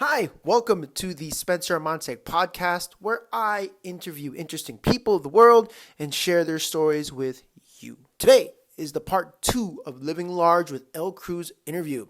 Hi, welcome to the Spencer Amansick podcast, where I interview interesting people of the world and share their stories with you. Today is the part 2 of Living Large with lcroo's interview.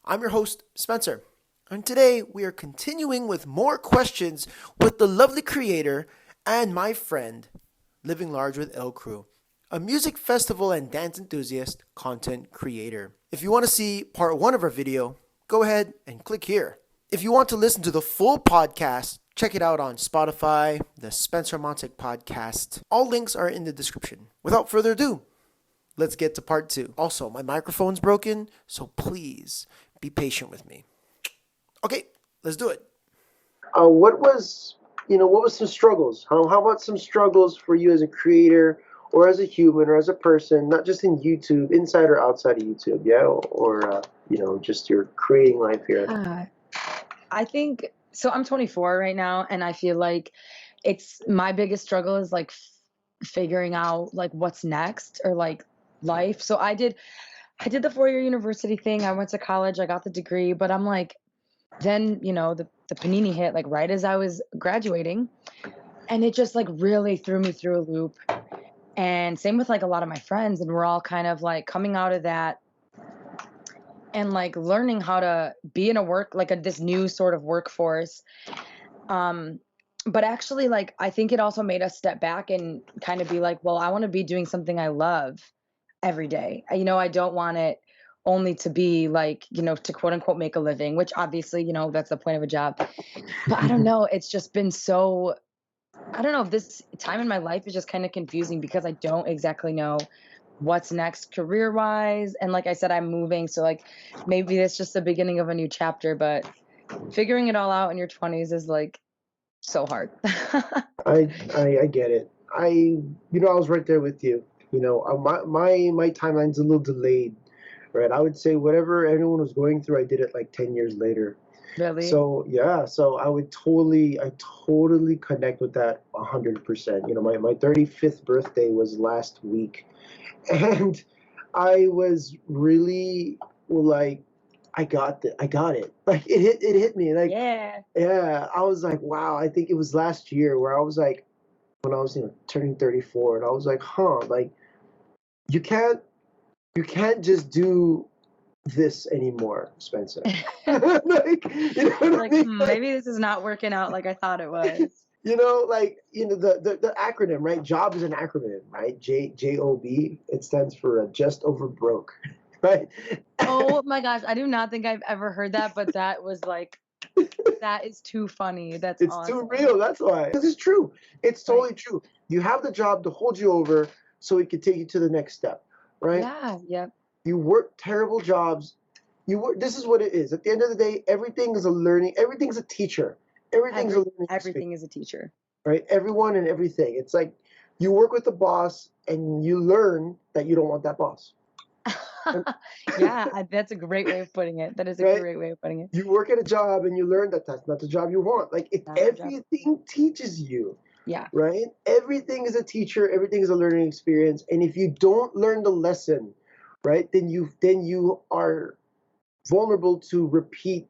I'm your host, Spencer, and today we are continuing with more questions with the lovely creator and my friend, Living Large with lcruu, a music festival and dance enthusiast content creator. If you want to see part 1 of our video, go ahead and click here. If you want to listen to the full podcast, check it out on Spotify, the Spencer Amansick podcast. All links are in the description. Without further ado, let's get to part 2. Also, my microphone's broken, so please be patient with me. Okay, let's do it. What was some struggles? How about some struggles for you as a creator or as a human or as a person, not just in YouTube, inside or outside of YouTube, yeah? Just your creating life here. Yeah, I think so. I'm 24 right now, and I feel like it's my biggest struggle is like figuring out like what's next or like life. So I did the 4-year university thing. I went to college, I got the degree, but I'm like, then the panini hit like right as I was graduating, and it just like really threw me through a loop. And same with like a lot of my friends, and we're all kind of like coming out of that and like learning how to be in a work like this new sort of workforce. um but actually, like, I think it also made us step back and kind of be like, well, I want to be doing something I love every day. I don't want it only to be like, to quote unquote make a living, which obviously, that's the point of a job. But I don't know, it's just been so, I don't know, this time in my life is just kind of confusing because I don't exactly know what's next career wise. And like I said, I'm moving. So like maybe it's just the beginning of a new chapter, but figuring it all out in your 20s is like so hard. I get it. I was right there with you. My timeline's a little delayed, right? I would say whatever everyone was going through, I did it like 10 years later. Really? So yeah, I totally connect with that 100%. My 35th birthday was last week, and I was really like, I got it. Like it hit me. Like Yeah. yeah, I was like, wow. I think it was last year where I was like, when I was turning 34, and I was like, huh, like you can't you can't just do this anymore, Spencer. Like, you know what I Like, mean? Like, maybe this is not working out like I thought it was. the acronym, right? Job is an acronym, right? JOB. It stands for just over broke, right? Oh my gosh, I do not think I've ever heard that, but that was like, that is too funny. That's It's too awesome. real. That's why. Because it's true. It's Right. totally true. You have the job to hold you over so it can take you to the next step, right? Yeah. Yep. You work terrible jobs. This is what it is. At the end of the day, everything is a learning. Everything's a teacher. Everything's a learning experience, Everything is a teacher. right? Everyone and everything. It's like you work with the boss and you learn that you don't want that boss. And- Yeah, that's a great way of putting it. That is a right? great way of putting it. You work at a job and you learn that that's not the job you want. Like Not your job. everything teaches you, Yeah. right? Everything is a teacher, everything is a learning experience. And if you don't learn the lesson, right, then you are vulnerable to repeat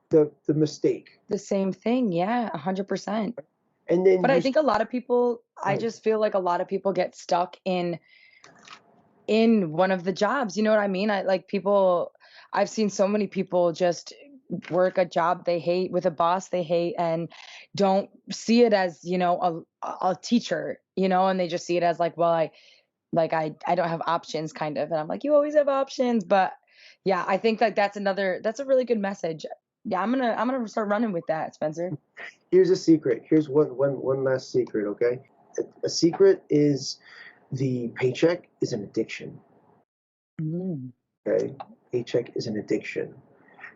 the mistake. The same thing. Yeah, 100%. And then But I think a lot of people, I right, just feel like a lot of people get stuck in one of the jobs. You know what I mean? I've seen so many people just work a job they hate with a boss they hate and don't see it as, a teacher, and they just see it as like, well, I don't have options kind of. And I'm like, you always have options. But yeah, I think like that's a really good message. Yeah, I'm gonna start running with that, Spencer. here's a secret. Here's one last secret, okay? A secret is the paycheck is an addiction. Mm. Okay? Paycheck is an addiction.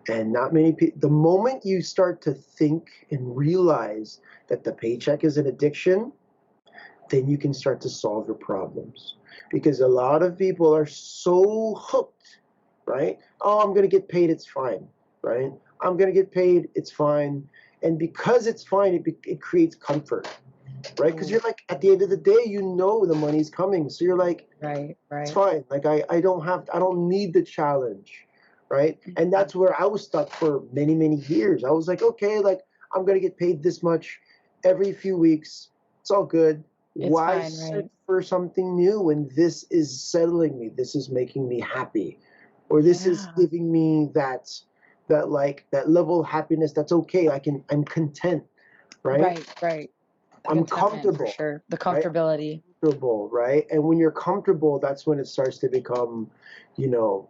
And not many people, the moment you start to think and realize that the paycheck is an addiction, then you can start to solve your problems. Because a lot of people are so hooked, right? Oh, I'm going to get paid, it's fine, right? I'm going to get paid, it's fine. And because it's fine, it creates comfort, right? Because you're like, at the end of the day, you know the money's coming. So you're like, Right, it's right. fine. Like I don't need the challenge, right? And Mhm. that's where I was stuck for many, many years. I was like, okay, like I'm gonna get paid this much every few weeks. It's all good. It's Why fine, search right? for something new when this is settling me? This is making me happy, or this is Yeah. giving me that level of happiness that's okay. I'm content, right? Right, right. The I'm contentment for comfortable, sure. The right? comfortability. Comfortable, right? And when you're comfortable, that's when it starts to become,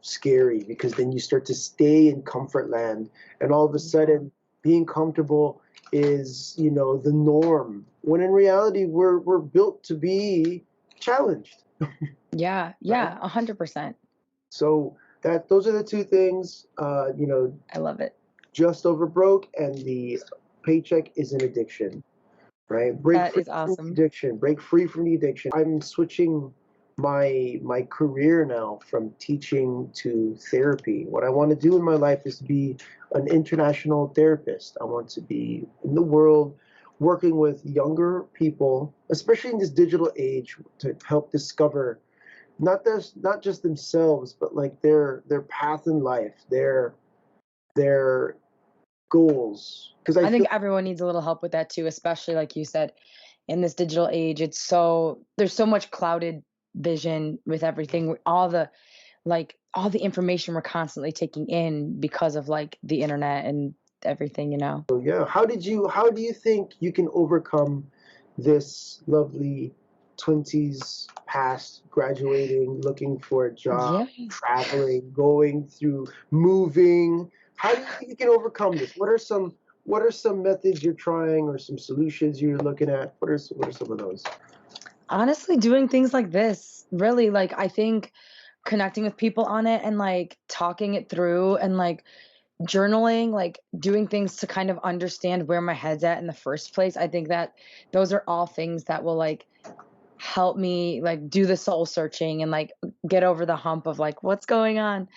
scary, because then you start to stay in comfort land, and all of a Yeah. sudden, being comfortable is, the norm. When in reality, we're built to be challenged, Yeah, right? yeah, 100%. So that those are the two things. I love it. Just over broke, and the paycheck is an addiction, right? Break That free is from the awesome. addiction. Break free from the addiction. I'm switching my career now from teaching to therapy. What I want to do in my life is be an international therapist. I want to be in the world working with younger people, especially in this digital age, to help discover not just themselves, but like their path in life, their goals. Because I I think feel everyone needs a little help with that too, especially like you said, in this digital age. There's so much clouded vision with everything. All the information we're constantly taking in because of like the internet and everything, you know. yeah. How do you think you can overcome this lovely 20s past, graduating, looking for a job, Yeah. traveling, going through, moving? How do you think you can overcome this? What are some methods you're trying, or some solutions you're looking at? What are some of those? Honestly, doing things like this, really, like, I think connecting with people on it and like talking it through and like journaling, like doing things to kind of understand where my head's at in the first place. I think that those are all things that will like help me like do the soul searching and like get over the hump of like what's going on.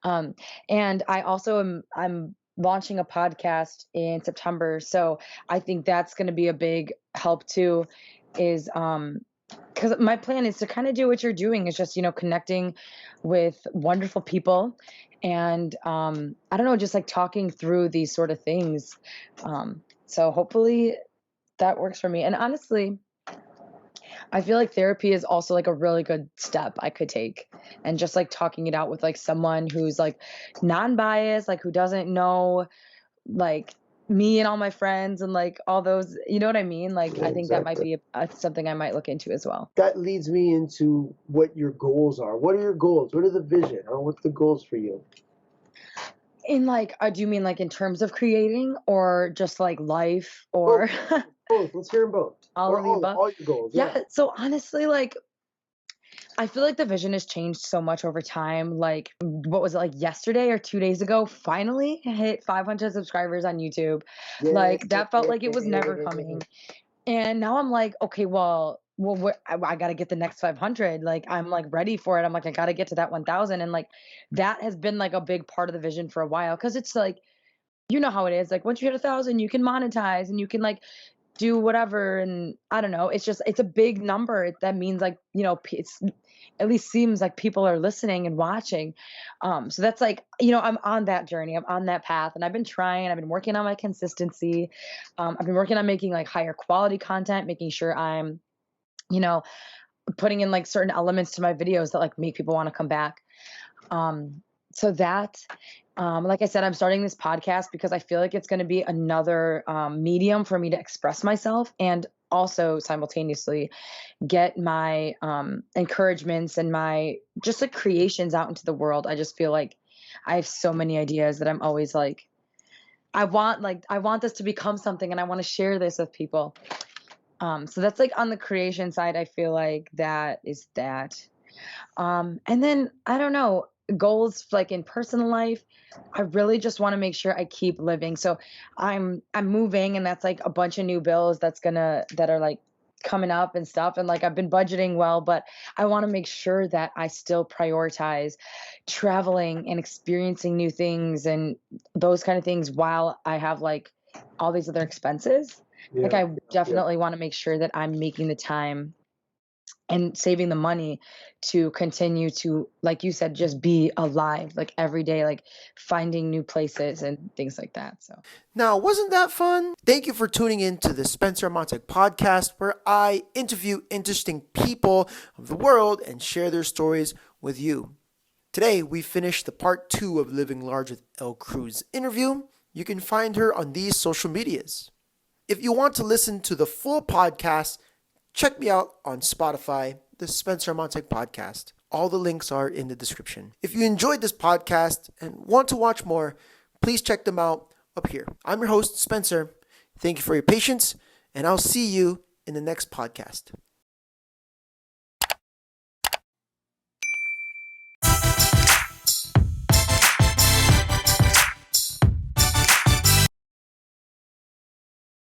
Um, and I also I'm launching a podcast in September, so I think that's going to be a big help too. Is because my plan is to kind of do what you're doing, is just connecting with wonderful people and I don't know, just like talking through these sort of things. So hopefully that works for me. And honestly, I feel like therapy is also like a really good step I could take, and just like talking it out with like someone who's like non-biased, like who doesn't know like me and all my friends and like all those, you know what I mean? Like Yeah, I think that might exactly. be something I might look into as well. That leads me into what your goals are. What are your goals? What are the vision? What's the goals for you? In like, do you mean like in terms of creating or just like life Both, or both. Let's hear them both, all or of the all above? all your goals. Yeah. Yeah. So honestly, like I feel like the vision has changed so much over time. Like, what was it, like yesterday or 2 days ago? Finally hit 500 subscribers on YouTube. Yeah. Like, that felt like it was never coming. And now I'm like, okay, I got to get the next 500. Like, I'm like ready for it. I'm like, I got to get to that 1,000. And like, that has been like a big part of the vision for a while. Cause it's like, you know how it is. Like, once you hit 1,000, you can monetize and you can like do whatever. And I don't know. It's a big number. That means like, it's at least seems like people are listening and watching. So that's like, I'm on that journey. I'm on that path, and I've been trying. I've been working on my consistency. I've been working on making like higher quality content, making sure I'm, you know, putting in like certain elements to my videos that like make people want to come back. Um, so that, like I said, I'm starting this podcast because I feel like it's going to be another medium for me to express myself and also simultaneously get my encouragements and my just like creations out into the world. I just feel like I have so many ideas that I'm always like, I want this to become something and I want to share this with people. So that's like on the creation side, I feel like that is that. And then I don't know, goals like in personal life, I really just want to make sure I keep living. So I'm moving, and that's like a bunch of new bills that are like coming up and stuff, and like I've been budgeting well, but I want to make sure that I still prioritize traveling and experiencing new things and those kind of things while I have like all these other expenses. Like Yeah. I Yeah. definitely want to make sure that I'm making the time and saving the money to continue to, like you said, just be alive, like every day, like finding new places and things like that. So Now, wasn't that fun? Thank you for tuning in to the Spencer Amansick podcast, where I interview interesting people of the world and share their stories with you. Today, we finished the part 2 of Living Large with lcroo's interview. You can find her on these social medias. If you want to listen to the full podcast, check me out on Spotify, the Spencer Amansick podcast. All the links are in the description. If you enjoyed this podcast and want to watch more, please check them out up here. I'm your host, Spencer. Thank you for your patience, and I'll see you in the next podcast.